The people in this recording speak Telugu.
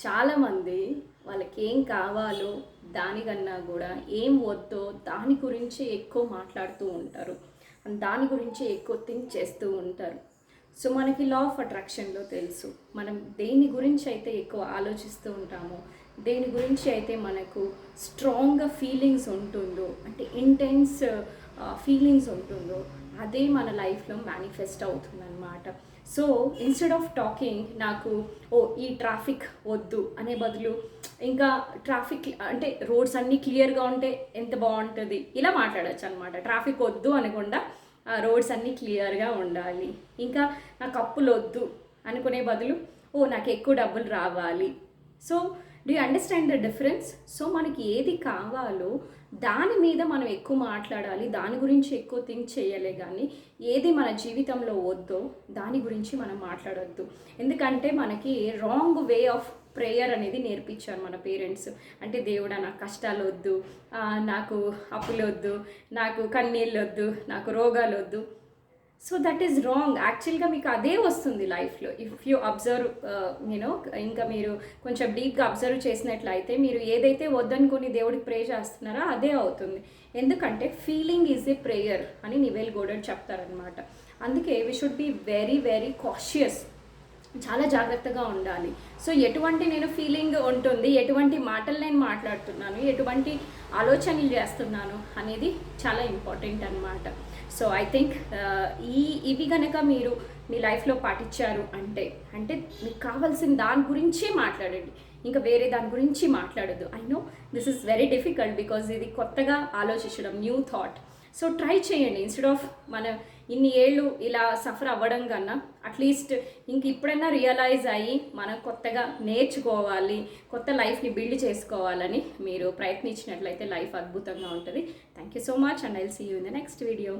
చాలామంది వాళ్ళకి ఏం కావాలో దానికన్నా కూడా ఏం వద్దో దాని గురించి ఎక్కువ మాట్లాడుతూ ఉంటారు. దాని గురించి ఎక్కువ థింక్ చేస్తూ ఉంటారు. సో మనకి లా ఆఫ్ అట్రాక్షన్లో తెలుసు, మనం దేని గురించి అయితే ఎక్కువ ఆలోచిస్తూ ఉంటామో, దేని గురించి అయితే మనకు స్ట్రాంగ్గా ఫీలింగ్స్ ఉంటుందో, అంటే ఇంటెన్స్ ఫీలింగ్స్ ఉంటుందో, అదే మన లైఫ్లో మేనిఫెస్ట్ అవుతుందన్నమాట. సో ఇన్స్టెడ్ ఆఫ్ టాకింగ్ నాకు ఈ ట్రాఫిక్ వద్దు అనే బదులు ఇంకా ట్రాఫిక్ అంటే రోడ్స్ అన్నీ క్లియర్గా ఉంటే ఎంత బాగుంటుంది ఇలా మాట్లాడచ్చు అనమాట. ట్రాఫిక్ వద్దు అనకుండా రోడ్స్ అన్నీ క్లియర్గా ఉండాలి. ఇంకా నాకు అప్పులు వద్దు అనుకునే బదులు నాకు ఎక్కువ డబ్బులు రావాలి. So do you understand the difference? So మనకి ఏది కావాలో దాని మీద మనం ఎక్కువ మాట్లాడాలి, దాని గురించి ఎక్కువ థింక్ చేయాలి. కానీ ఏది మన జీవితంలో వద్దో దాని గురించి మనం మాట్లాడొద్దు. ఎందుకంటే మనకి రాంగ్ వే ఆఫ్ ప్రేయర్ అనేది నేర్పించారు మన పేరెంట్స్. అంటే దేవుడా నాకు కష్టాలు వద్దు, నాకు అప్పులు వద్దు, నాకు కన్నీళ్ళు వద్దు, నాకు రోగాలు వద్దు. So that is wrong. యాక్చువల్గా మీకు అదే వస్తుంది లైఫ్లో. ఇఫ్ యూ అబ్జర్వ్ ఇంకా మీరు కొంచెం డీప్గా అబ్జర్వ్ చేసినట్లయితే మీరు ఏదైతే వద్దనుకొని దేవుడికి ప్రే చేస్తున్నారో అదే అవుతుంది. ఎందుకంటే ఫీలింగ్ ఈజ్ ఏ ప్రేయర్ అని నివేల్ గోడర్ చెప్తారనమాట. అందుకే we should be very very cautious, చాలా జాగ్రత్తగా ఉండాలి. సో ఎటువంటి నేను ఫీలింగ్ ఉంటుంది, ఎటువంటి మాటలు నేను మాట్లాడుతున్నాను, ఎటువంటి ఆలోచనలు చేస్తున్నాను అనేది చాలా ఇంపార్టెంట్ అనమాట. సో ఐ థింక్ ఇవి కనుక మీరు మీ లైఫ్లో పాటించారు అంటే మీకు కావాల్సిన దాని గురించే మాట్లాడండి, ఇంకా వేరే దాని గురించి మాట్లాడద్దు. I know this is very difficult because ఇది కొత్తగా ఆలోచించడం, న్యూ థాట్. సో ట్రై చేయండి. ఇన్స్టెడ్ ఆఫ్ మనం ఇన్ని ఏళ్ళు ఇలా సఫర్ అవ్వడం కన్నా అట్లీస్ట్ ఇంక ఇప్పుడైనా రియలైజ్ అయ్యి మనం కొత్తగా నేర్చుకోవాలి, కొత్త లైఫ్ని బిల్డ్ చేసుకోవాలని మీరు ప్రయత్నించినట్లయితే లైఫ్ అద్భుతంగా ఉంటుంది. Thank you so much and I will see you in the next video.